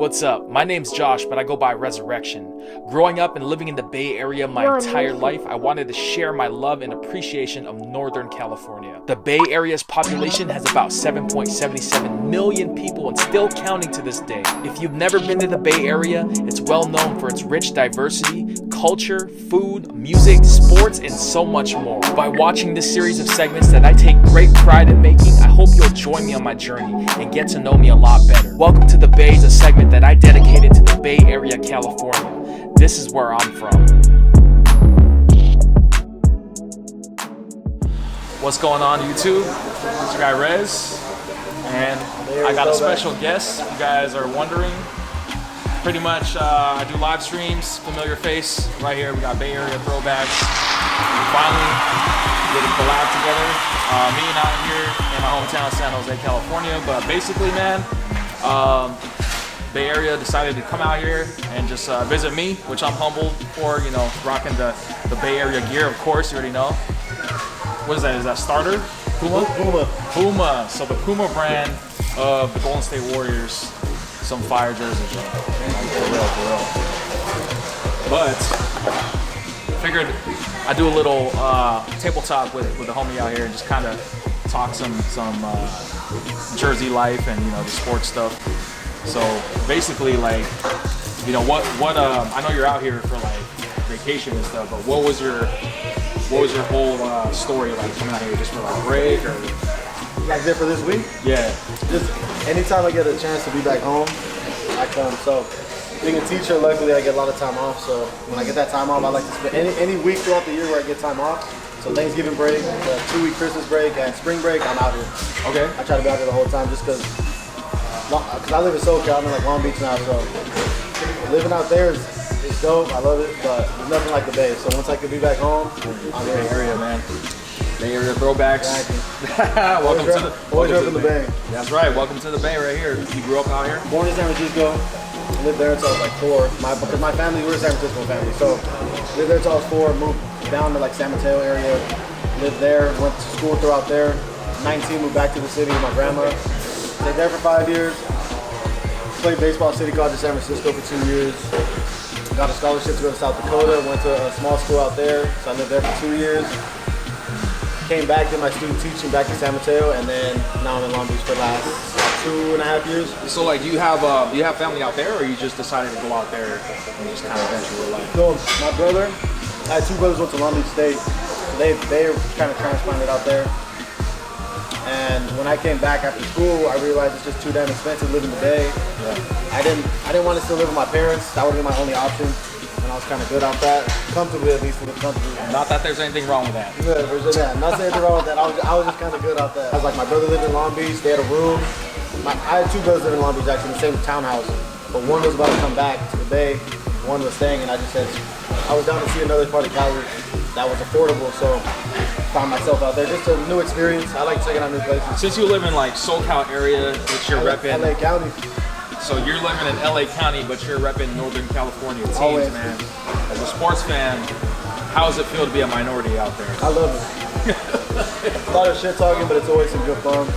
What's up? My name's Josh, but I go by REZRECTION. Growing up and living in the Bay Area my entire life, I wanted to share my love and appreciation of Northern California. The Bay Area's population has about 7.77 million people and still counting to this day. If you've never been to the Bay Area, it's well known for its rich diversity, culture, food, music, sports, and so much more. By watching this series of segments that I take great pride in making, I hope you'll join me on my journey and get to know me a lot better. Welcome to The Bay is a segment that I dedicated to the Bay Area, California. This is where I'm from. What's going on YouTube? It's your guy Rez, and I got a special guest. If you guys are wondering, pretty much I do live streams, familiar face right here. We got Bayareathrowbacks. We finally did a collab together. Me and out here in my hometown, San Jose, California. But basically, man, Bay Area decided to come out here and just visit me, which I'm humbled for, you know, rocking the Bay Area gear, of course, you already know. What is that? Is that starter? Puma? Puma. So the Puma brand of the Golden State Warriors, some fire jerseys. For real. But figured I'd do a little tabletop with the homie out here and just kind of talk some Jersey life and, you know, the sports stuff. So basically, like, you know, what I know you're out here for like vacation and stuff, but what was your whole story like coming out here just for like a break or like there for this week? Yeah. Just anytime I get a chance to be back home, I come. So being a teacher, luckily I get a lot of time off. So when I get that time off, I like to spend any week throughout the year where I get time off. So Thanksgiving break, the 2-week Christmas break, and spring break, I'm out here. Okay. I try to be out here the whole time just because I live in SoCal, I'm in like Long Beach now, so living out there is dope. I love it, but there's nothing like the Bay. So once I can be back home, I'm Bay Area, man. Bay Area throwbacks. Welcome to the Bay. That's right. Welcome to the Bay right here. You grew up out here? Born in San Francisco. Lived there until I was like 4. Because my family, we're a San Francisco family, so lived there until I was 4. Moved down to like San Mateo area. Lived there. Went to school throughout there. 19, moved back to the city with my grandma. Stayed there for 5 years. Played baseball at City College in San Francisco for 2 years. Got a scholarship to go to South Dakota. Went to a small school out there, so I lived there for 2 years. Came back, did my student teaching back in San Mateo, and then now I'm in Long Beach for the last 2.5 years. So like, do you have family out there, or you just decided to go out there and just kind of venture your life? So my brother, I had 2 brothers who went to Long Beach State. They kind of transplanted out there. And when I came back after school, I realized it's just too damn expensive living in the Bay. Yeah. I didn't want to still live with my parents. That would be my only option. And I was kind of good on that. Comfortably, at least, with comfortably. Not that there's anything wrong with that. Yeah, not saying anything wrong with that. I was just kind of good on that. I was like, my brother lived in Long Beach. They had a room. I had 2 brothers living in Long Beach, actually, in the same townhouse. But one was about to come back to the Bay. One was staying, and I just said, I was down to see another part of Cali that was affordable, so found myself out there. Just a new experience. I like checking out new places. Since you live in like SoCal area, which you're repping LA County. So you're living in LA County, but you're repping Northern California teams, Always. man. As a sports fan, how does it feel to be a minority out there? I love it. A lot of shit talking, but it's always some good fun.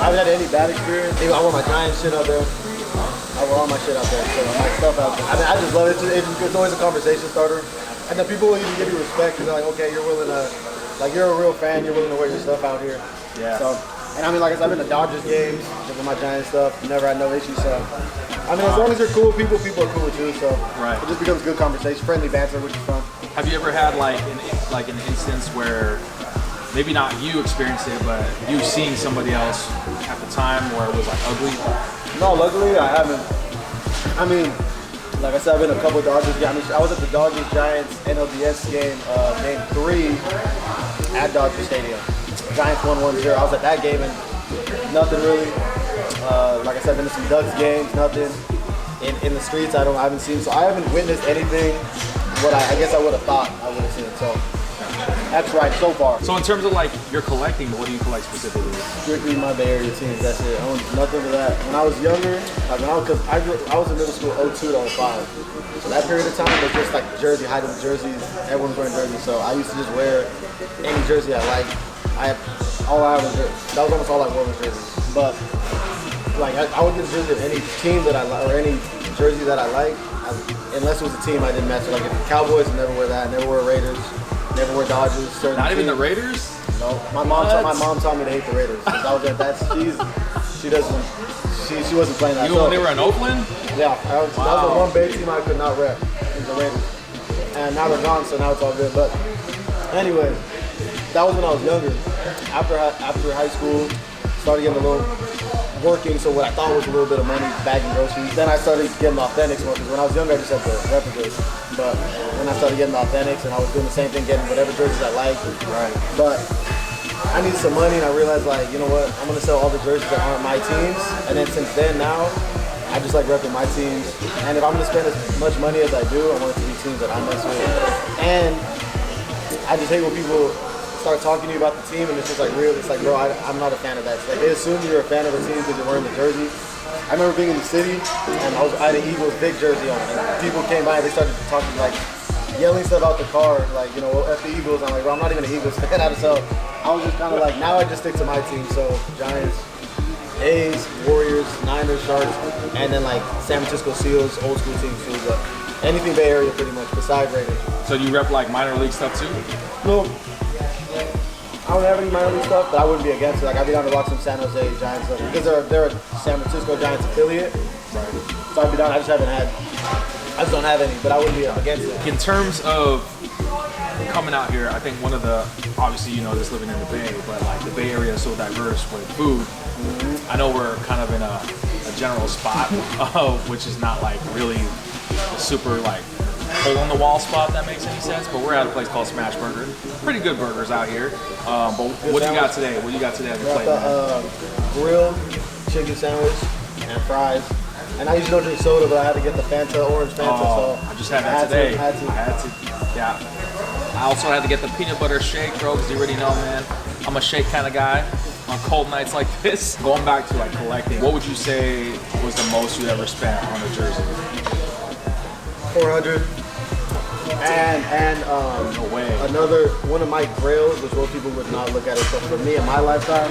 I haven't had any bad experience. I wear my Giants shit out there. I wear all my shit out there, so my stuff out there. I mean, I just love it. It's always a conversation starter. And then people will even give you respect because they're like, okay, you're willing to, like, you're a real fan, you're willing to wear your stuff out here. Yeah. So, and I mean, like I said, I've been to Dodgers games with my Giants stuff, never had no issues, so. I mean, as long as you're cool with people are cool with you, so. Right. It just becomes good conversation, friendly banter, which is fun. Have you ever had like an instance where, maybe not you experienced it, but you seeing somebody else at the time where it was like ugly? No, luckily I haven't. I mean, like I said, I've been to a couple of Dodgers games. I mean, I was at the Dodgers-Giants NLDS game, game 3 at Dodger Stadium. Giants won 1-0. I was at that game and nothing really. Like I said, I've been to some Ducks games, nothing. In the streets, I haven't seen. So I haven't witnessed anything what I guess I would have thought I would have seen. So that's right so far. So in terms of like your collecting, what do you collect specifically? Strictly my Bay Area teams. That's it. I own nothing to that. When I was younger, like because I was in middle school 02 to 05. So that period of time was just like Jerseyhead with jerseys. Everyone's wearing jerseys. So I used to just wear any jersey I liked. That was almost all I wore was jerseys. But like I would get a jersey of any team that I like or any jersey that I like, unless it was a team I didn't mess with. Like if the Cowboys, I never wear that. I never wear Raiders. Never wear Dodgers. Not even the Raiders? No. My mom taught me to hate the Raiders. I was she wasn't playing that. Even when they were in Oakland? Yeah, that was the one big team I could not rep. It was the Raiders. And now they're gone, so now it's all good. But anyway, that was when I was younger. After high school, started getting a little working, so what I thought was a little bit of money, bagging groceries. Then I started getting the authentics more, because when I was younger, I just had the replicas. But when I started getting the authentics, and I was doing the same thing, getting whatever jerseys I liked. Right. But I needed some money, and I realized, like, you know what, I'm gonna sell all the jerseys that aren't my teams. And then since then, now, I just like repping my teams. And if I'm gonna spend as much money as I do, I want it to be teams that I mess with. And I just hate when people start talking to you about the team, and it's just like real. It's like, bro, I'm not a fan of that. It's like they assume you're a fan of the team because you're wearing the jersey. I remember being in the city, and I had an Eagles big jersey on, and people came by and they started talking, like, yelling stuff out the car, like, you know, F the Eagles. I'm like, bro, I'm not even an Eagles fan. So I was just kind of like, now I just stick to my team. So Giants, A's, Warriors, Niners, Sharks, and then like San Francisco Seals, old school teams too. But anything Bay Area pretty much, besides Raiders. So you rep like minor league stuff too? No. I don't have any minor league stuff, but I wouldn't be against it. Like, I'd be down to watch some San Jose Giants stuff, because they're a San Francisco Giants affiliate. Right. So I'd be down. I just don't have any, but I wouldn't be against it. In terms of coming out here, I think one of the, obviously you know this living in the Bay, but like the Bay Area is so diverse with food. I know we're kind of in a general spot, which is not like really a super like hole in the wall spot, if that makes any sense, but we're at a place called Smash Burger. Pretty good burgers out here. But what do you got today? What do you got today on the plate, man? Grilled chicken sandwich and fries. And I usually don't drink soda, but I had to get the Fanta, orange Fanta. So I just had that today. I had to. Yeah. I also had to get the peanut butter shake, bro, because you already know, man, I'm a shake kind of guy on cold nights like this. Going back to like collecting, what would you say was the most you ever spent on a jersey? 400. And no way. Another one of my grails, which most people would not look at it, but for me in my lifetime,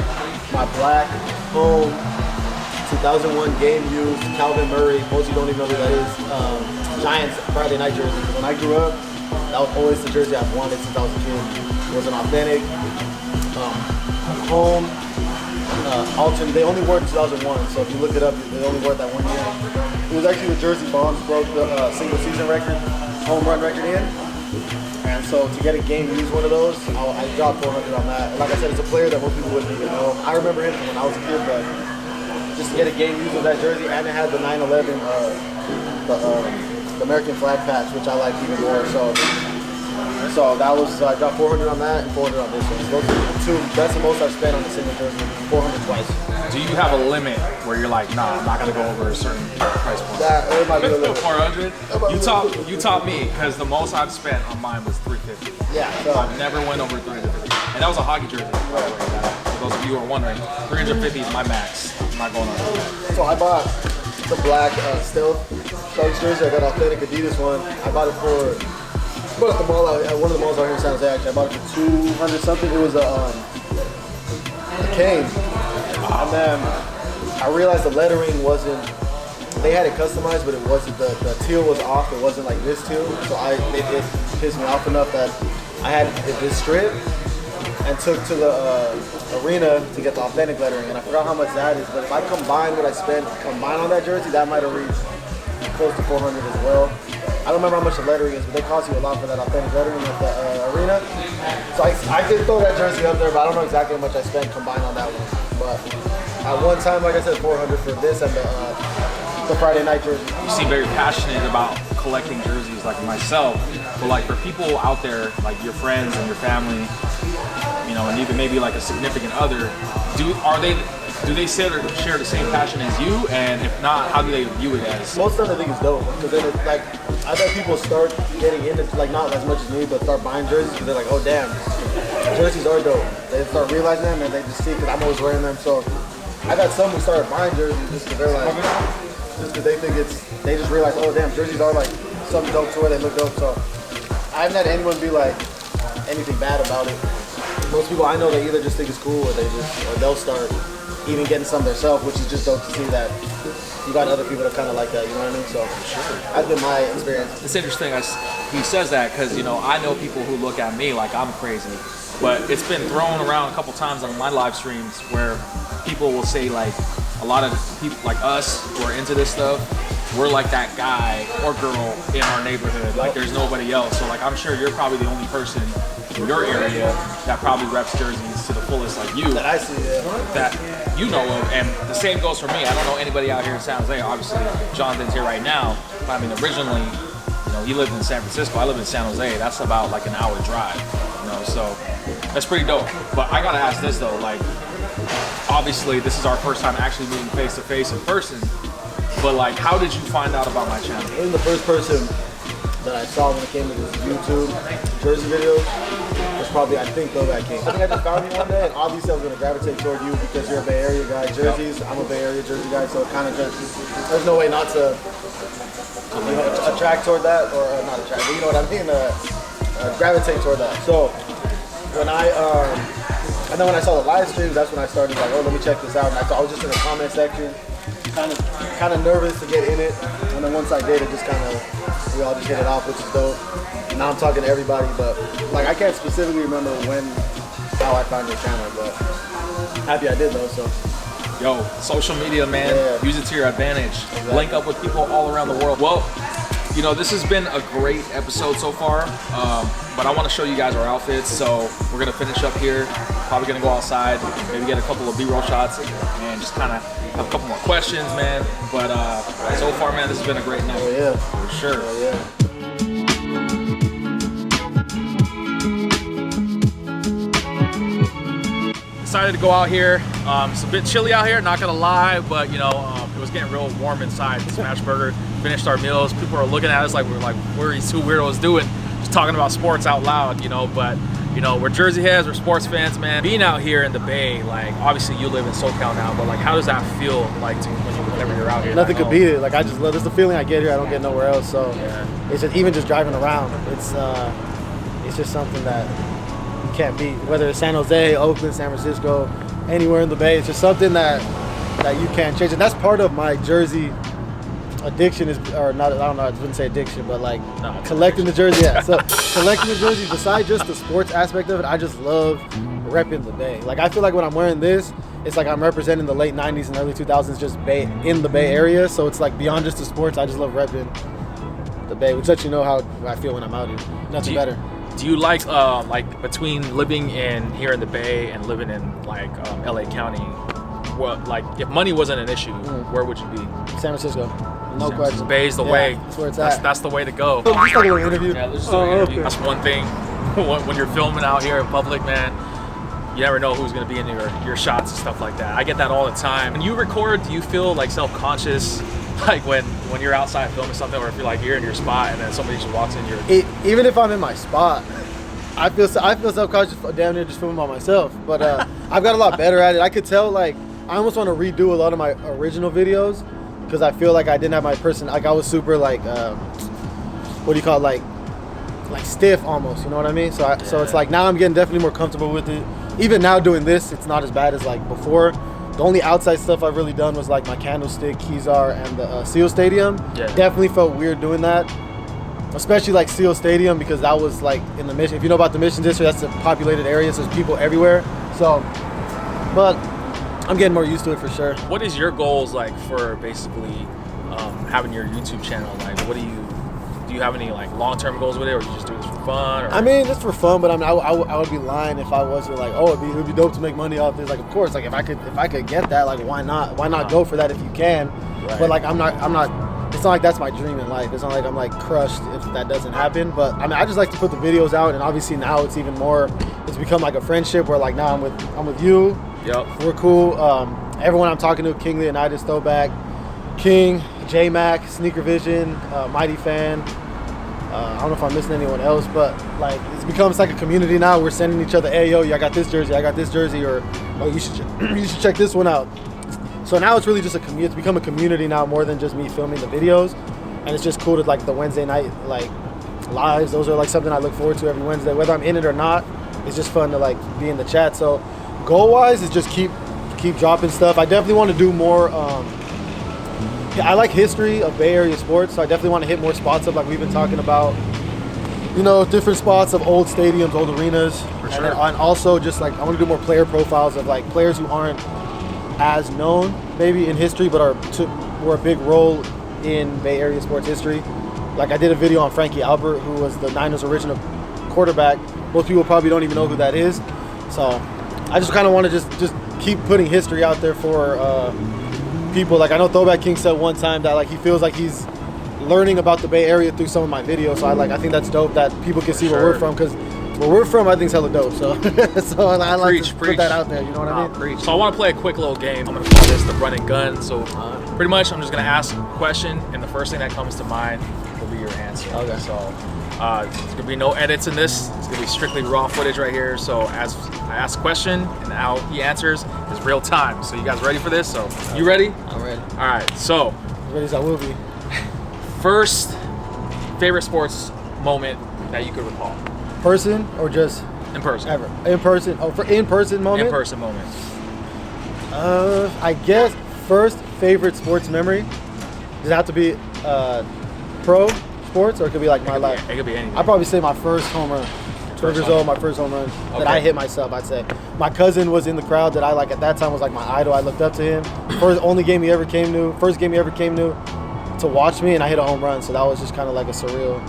my black home 2001 game used Calvin Murray. Most of you don't even know who that is. Giants Friday night jersey. When I grew up, that was always the jersey I've wanted since I was a kid. It was an authentic home. Alternate. They only wore it in 2001, so if you look it up, they only wore it that 1 year. It was actually the Jersey Bombs broke the single season record, home run record in. And so to get a game used one of those, I dropped 400 on that. And like I said, it's a player that most people wouldn't even know. I remember him from when I was a kid, but just to get a game used with that jersey, and it had the 9/11, the American flag patch, which I like even more. So that was, I dropped 400 on that and 400 on this one. So those are the two. That's the most I've spent on a single jersey. 400 twice. Do you have a limit where you're like, nah, I'm not gonna go over a certain price point? That might be a limit. 400. You taught me, because the most I've spent on mine was 350. Yeah. So I've never went over 350, and that was a hockey jersey, by the way. For those of you who are wondering, 350 is my max. I'm not going on that. So I bought the black Stealth Sharks jersey. I got authentic Adidas one. I bought it at the mall, at one of the malls out here in San Jose. Actually, I bought it for 200 something. It was a cane, and then I realized the lettering wasn't. They had it customized, but it wasn't. The teal was off. It wasn't like this teal. So it pissed me off enough that I had this strip and took to the arena to get the authentic lettering. And I forgot how much that is. But if I combine what I spent on that jersey, that might have reached close to 400 as well. I don't remember how much the lettering is, but they cost you a lot for that authentic lettering at the arena. So I did throw that jersey up there, but I don't know exactly how much I spent combined on that one. But at one time, like I said, 400 for this and the Friday night jersey. You seem very passionate about collecting jerseys, like myself. But like for people out there, like your friends and your family, you know, and even maybe like a significant other, do they share the same passion as you? And if not, how do they view it as? Most of them I think it's dope, because then it's like, I bet people start getting into, like, not as much as me, but start buying jerseys because they're like, oh damn, jerseys are dope. They start realizing them and they just see, because I'm always wearing them. So I got some who started buying jerseys just because they're like, just because they think they just realize, oh damn, jerseys are like something dope to wear, they look dope. So I haven't had anyone be like anything bad about it. Most people I know, they either just think it's cool or they'll start even getting some themselves, which is just dope to see that, you got other people that kind of like that. You know what I mean? So that's been my experience. It's interesting. He says that because I know people who look at me like I'm crazy, but it's been thrown around a couple times on my live streams where people will say like a lot of people like us who are into this stuff, we're like that guy or girl in our neighborhood. Like there's nobody else. So like I'm sure you're probably the only person in your area that probably reps jerseys to the fullest like you. That I see, that you know of. And the same goes for me. I don't know anybody out here in San Jose. Obviously, Jonathan's here right now. But I mean, originally, he lived in San Francisco. I live in San Jose. That's about like an hour drive. So that's pretty dope. But I gotta ask this though, like, obviously this is our first time actually meeting face to face in person. But like, how did you find out about my channel? It was the first person that I saw when it came to this YouTube jersey videos. Was probably, I think, Throwback King. I think I just found you one day, and obviously I was going to gravitate toward you because you're a Bay Area guy. Jerseys, I'm a Bay Area jersey guy, so it kind of just, there's no way not to attract toward that, or not attract, but you know what I mean, gravitate toward that. So when and then when I saw the live streams, that's when I started like, oh, let me check this out. And I was just in the comment section, kind of nervous to get in it, and then once I did, it just we all just hit it off, which is dope. And now I'm talking to everybody, but like I can't specifically remember how I found your channel, but happy I did though. So yo, social media, man, use it to your advantage. Exactly. Link up with people all around the world. Well, this has been a great episode so far, but I want to show you guys our outfits, so we're gonna finish up here. Probably gonna go outside, maybe get a couple of B-roll shots, and just kind of have a couple more questions, man. But so far, man, this has been a great night. Oh yeah, for sure. Oh yeah. Decided to go out here. It's a bit chilly out here, not gonna lie, but it was getting real warm inside the Smash Burger. Finished our meals. People are looking at us like what are these two weirdos doing? Just talking about sports out loud, but we're Jersey heads, we're sports fans, man. Being out here in the Bay, like obviously you live in SoCal now, but like how does that feel like whenever you're out here? Nothing could beat it. Like I just love this. The feeling I get here, I don't get nowhere else. So it's just even just driving around. It's just something that you can't beat. Whether it's San Jose, Oakland, San Francisco, anywhere in the Bay, it's just something that you can't change. And that's part of my Jersey addiction or not, I don't know, I wouldn't say addiction, but like collecting the jersey. Yeah, so collecting the jersey, besides just the sports aspect of it, I just love repping the Bay. Like I feel like when I'm wearing this, it's like I'm representing the late 90s and early 2000s just in the Bay Area. So it's like beyond just the sports, I just love repping the Bay, which lets you know how I feel when I'm out here. Nothing better. Do you like between living here in the Bay and living in like LA County, like if money wasn't an issue, where would you be? San Francisco. No question. Bay's the way. That's where it's at. That's the way to go. Just like a little interview. Yeah, let's just do an interview. Okay. That's one thing. When you're filming out here in public, man, you never know who's gonna be in your shots and stuff like that. I get that all the time. When you record, do you feel like self-conscious, like when you're outside filming something, or if you're like you're in your spot and then somebody just walks in even if I'm in my spot, I feel self-conscious down there just filming by myself. But I've got a lot better at it. I could tell, like I almost want to redo a lot of my original videos because I feel like I didn't have my person. Like I was super like what do you call it? Like stiff almost. You know what I mean? So so it's like now I'm getting definitely more comfortable with it. Even now doing this, it's not as bad as like before. The only outside stuff I've really done was like my Candlestick, Kezar, and the Seal Stadium. Yeah. Definitely felt weird doing that. Especially like Seal Stadium because that was like in the Mission. If you know about the Mission District, that's a populated area, so there's people everywhere. So, but I'm getting more used to it for sure. What is your goals like for basically having your YouTube channel? Like, do you have any like long-term goals with it, or you just do this for fun? Or? I mean, it's for fun, but I mean, I would be lying if I wasn't like, oh, it would be dope to make money off this. Like, of course, like if I could get that, like why not? Why not go for that if you can? Right. But like I'm not. It's not like that's my dream in life. It's not like I'm like crushed if that doesn't happen. But I mean, I just like to put the videos out, and obviously now it's even more. It's become like a friendship where like now I'm with you. Yep. We're cool. Everyone I'm talking to, King Leonidas, Throwback, King, J-Mac, Sneaker Vision, Mighty Fan. I don't know if I'm missing anyone else, but like it's become like a community now. We're sending each other, hey yo, I got this jersey, or oh you should check this one out. So now it's really just a community. It's become a community now more than just me filming the videos, and it's just cool to like the Wednesday night like lives. Those are like something I look forward to every Wednesday, whether I'm in it or not. It's just fun to like be in the chat. So goal wise is just keep dropping stuff. I definitely want to do more I like history of Bay Area sports, so I definitely want to hit more spots up like we've been talking about. You know, different spots of old stadiums, old arenas. For sure. And also just like I want to do more player profiles of like players who aren't as known maybe in history, but were a big role in Bay Area sports history. Like I did a video on Frankie Albert, who was the Niners' original quarterback. Most people probably don't even know who that is. So I just kind of want to just keep putting history out there for people. Like I know Throwback King said one time that like he feels like he's learning about the Bay Area through some of my videos. So I think that's dope that people can see where we're from, because where we're from I think is hella dope. So so I like to put that out there. You know what I mean? Preach. So I want to play a quick little game. I'm gonna call this the run and gun. So pretty much I'm just gonna ask a question, and the first thing that comes to mind will be your answer. Okay. So there's gonna be no edits in this. It's gonna be strictly raw footage right here. So as I ask a question and how he answers is real time. So you guys ready for this? So you ready? I'm ready. All right. So As ready as I will be. first favorite sports moment that you could recall. Person or just In person. ever? In person. Oh, for in-person moment? In-person moment. I guess first favorite sports memory. Does it have to be pro sports, or it could be like my life? It could be anything. I'd probably say my first home run. 12 years old, my first home run that I hit myself, I'd say. My cousin was in the crowd that I like at that time was like my idol. I looked up to him. First game he ever came to watch me, and I hit a home run. So that was just kind of like a surreal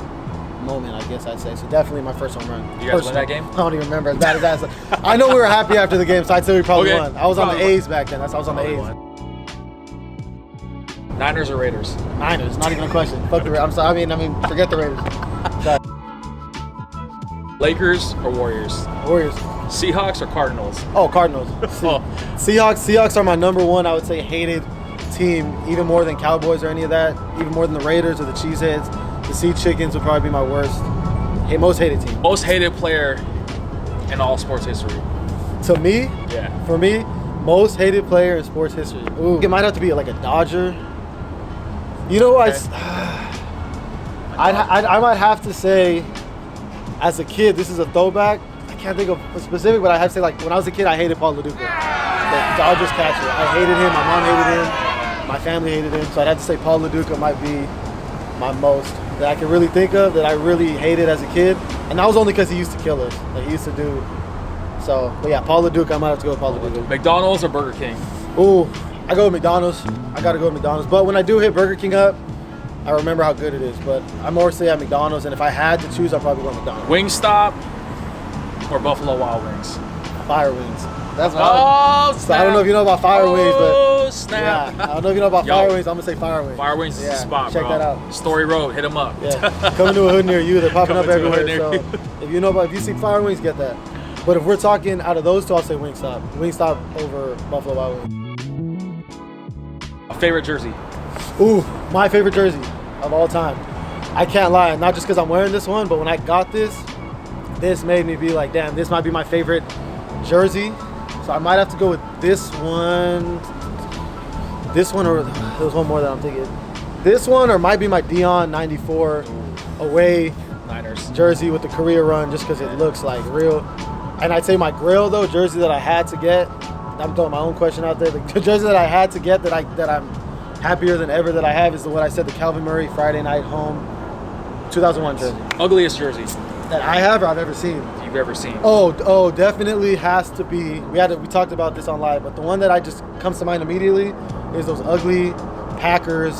moment, I guess I'd say. So definitely my first home run. You guys won that game? I don't even remember. As bad as that. I know we were happy after the game, so I'd say we probably won. I was on the A's back then. I was on the A's. Niners or Raiders? Niners, not even a question. Fuck the Raiders. I'm sorry. I mean, forget the Raiders. Sorry. Lakers or Warriors? Warriors. Seahawks or Cardinals? Oh, Cardinals. Oh. Seahawks are my number one, I would say, hated team, even more than Cowboys or any of that, even more than the Raiders or the Cheeseheads. The Sea Chickens would probably be my most hated team. Most hated player in all sports history? To me? Yeah. For me, most hated player in sports history. Ooh, it might have to be like a Dodger. You know, I might have to say, as a kid, this is a throwback. I can't think of a specific, but I have to say, like, when I was a kid, I hated Paul LaDuca, the Dodgers catcher. I hated him. My mom hated him. My family hated him. So I'd have to say Paul LaDuca might be my most that I can really think of that I really hated as a kid. And that was only because he used to kill us. Like, he used to do. So, but yeah, Paul LaDuca, I might have to go with Paul LaDuca. McDonald's or Burger King? Ooh, I go with McDonald's. I got to go with McDonald's. But when I do hit Burger King up, I remember how good it is. But I'm more say at McDonald's, and if I had to choose, I'd probably go McDonald's. Wingstop or Buffalo Wild Wings? Fire wings. That's what snap. I don't know if you know about fire wings, but snap. Yeah, I don't know if you know about fire wings. I'm gonna say fire wings. Fire Wings is the spot, check bro. that out. Story Road, hit them up. Yeah, coming to a hood near you. They're popping up Coming to a everywhere. hood So if you see fire wings, get that. But if we're talking out of those two, I'll say Wingstop. Wingstop over Buffalo Wild Wings. A favorite jersey? Ooh, my favorite jersey of all time. I can't lie, not just because I'm wearing this one, but when I got this made me be like, damn, this might be my favorite jersey. So I might have to go with this one. This one, or there's one more that I'm thinking. This one, or might be my Dion 94 away Niners jersey with the career run, just because it looks like real. And I'd say my Grail though jersey that I had to get. I'm throwing my own question out there. The jersey that I had to get that I'm happier than ever that I have is what I said, the Calvin Murray Friday Night Home 2001 jersey. Ugliest jersey That I have or I've ever seen. you've ever seen? Oh, definitely has to be. We talked about this on live, but the one that I just comes to mind immediately is those ugly Packers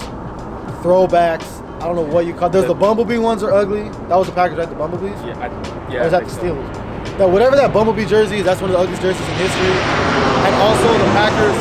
throwbacks. I don't know what you call. There's the Bumblebee ones are ugly. That was the Packers, right? The Bumblebees. Yeah. Or is that the Steelers? That whatever that Bumblebee jersey is, that's one of the ugliest jerseys in history. And also the Packers.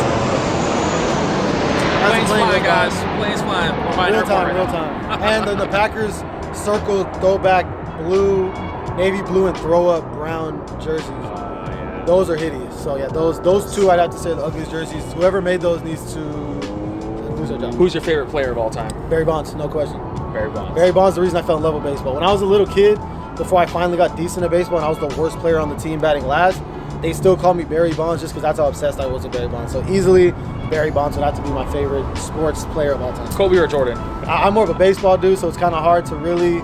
Plane's flying, guys. Plane's flying. We're by an airport right Real now. time. And then the Packers circle throwback blue, navy blue, and throw up brown jerseys. Yeah. Those are hideous. So yeah, those two I'd have to say are the ugliest jerseys. Whoever made those needs to lose their job. Who's your favorite player of all time? Barry Bonds, no question. Barry Bonds. Barry Bonds is the reason I fell in love with baseball. When I was a little kid, before I finally got decent at baseball and I was the worst player on the team batting last, they still call me Barry Bonds just because that's how obsessed I was with Barry Bonds. So easily, Barry Bonds would have to be my favorite sports player of all time. Kobe or Jordan? I'm more of a baseball dude, so it's kind of hard to really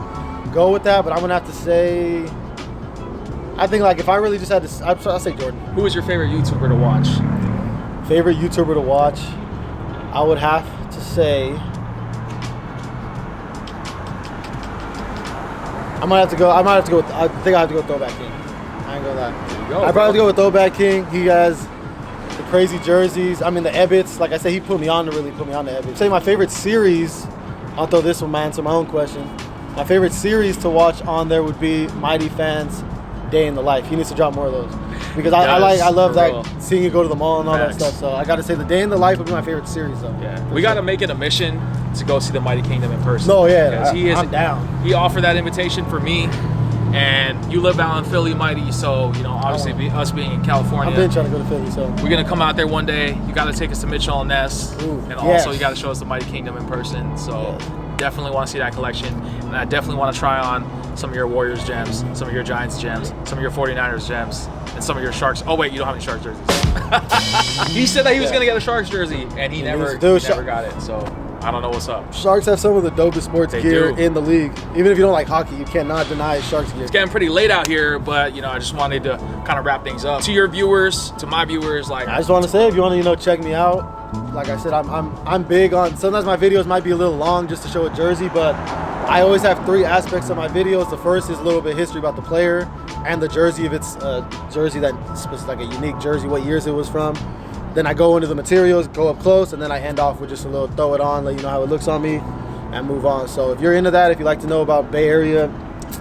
go with that, but I'm going to have to say, I think like if I really just had to, I'll say Jordan. Who is your favorite YouTuber to watch? Favorite YouTuber to watch? I would have to say I might have to go with, I think I have to go with Throwback King. I ain't gonna lie. I'd probably have to go with Throwback King. He has the crazy jerseys. I mean, the Ebbets. Like I said, he put me on to really put me on the Ebbets. Say my favorite series, I'll throw this one, man, to my own question. My favorite series to watch on there would be Mighty Fans Day in the Life. He needs to drop more of those. Because I love that, seeing you go to the mall and all that stuff. So I gotta say the Day in the Life would be my favorite series though. Yeah. We gotta make it a mission to go see the Mighty Kingdom in person. No, yeah, I'm down. He offered that invitation for me, and you live out in Philly, Mighty, so you know, obviously us being in California, I've been trying to go to Philly, so we're gonna come out there one day. You gotta take us to Mitchell and Ness, and also you gotta show us the Mighty Kingdom in person. So definitely want to see that collection, and I definitely want to try on some of your Warriors gems, some of your Giants gems, some of your 49ers gems, and some of your Sharks. Oh wait, you don't have any Sharks jerseys. He said that he was gonna get a Sharks jersey, and he never got it. So I don't know what's up. Sharks have some of the dopest sports gear in the league. Even if you don't like hockey, you cannot deny Sharks gear. It's getting pretty late out here, but you know, I just wanted to kind of wrap things up. To your viewers, to my viewers, like I just want to say, if you want to, you know, check me out. Like I said, I'm big on. Sometimes my videos might be a little long just to show a jersey, but I always have 3 aspects of my videos. The first is a little bit of history about the player and the jersey, if it's a jersey that's like a unique jersey, what years it was from. Then I go into the materials, go up close, and then I end off with just a little throw it on, let you know how it looks on me, and move on. So if you're into that, if you like to know about Bay Area,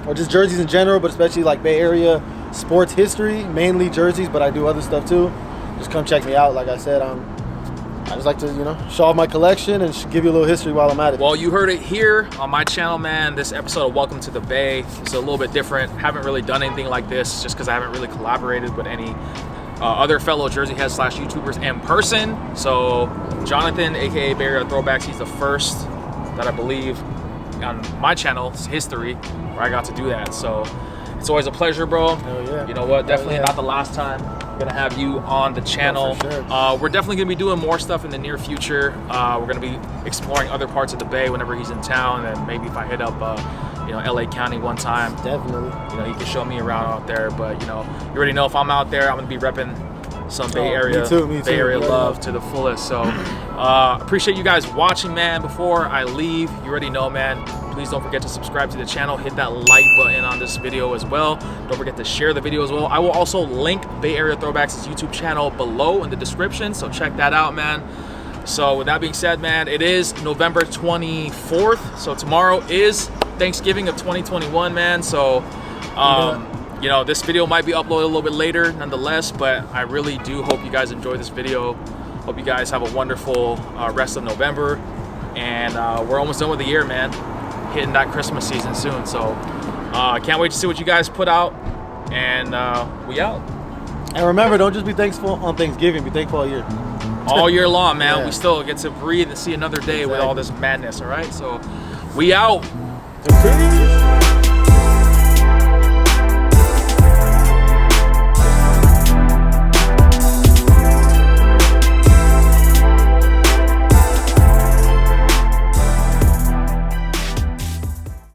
or just jerseys in general, but especially like Bay Area sports history, mainly jerseys, but I do other stuff too, just come check me out. Like I said, I just like to, you know, show off my collection and give you a little history while I'm at it. Well, you heard it here on my channel, man. This episode of Welcome to the Bay is a little bit different. Haven't really done anything like this just because I haven't really collaborated with any other fellow Jerseyhead / YouTubers in person. So Jonathan, aka Bayareathrowbacks, he's the first that I believe on my channel's history where I got to do that. So it's always a pleasure, bro. Hell yeah. You know what? Definitely not the last time. I'm gonna have you on the channel. For sure. We're definitely gonna be doing more stuff in the near future. We're gonna be exploring other parts of the Bay whenever he's in town, and maybe if I hit up you know, LA County one time. Definitely. You know, he can show me around out there, but you know, you already know if I'm out there, I'm gonna be repping some Bay Area, me too. Bay Area love to the fullest. So appreciate you guys watching, man. Before I leave, you already know, man, please don't forget to subscribe to the channel, hit that like button on this video as well. Don't forget to share the video as well. I will also link Bayareathrowbacks' YouTube channel below in the description, so check that out, man. So with that being said, man, it is November 24th, so tomorrow is Thanksgiving of 2021, man. So you know, this video might be uploaded a little bit later nonetheless, but I really do hope you guys enjoy this video. Hope you guys have a wonderful rest of November, and we're almost done with the year, man. Hitting that Christmas season soon, so can't wait to see what you guys put out, and we out. And remember, don't just be thankful on Thanksgiving, be thankful all year. All year long, man. We still get to breathe and see another day with all this madness, all right? So we out. Peace.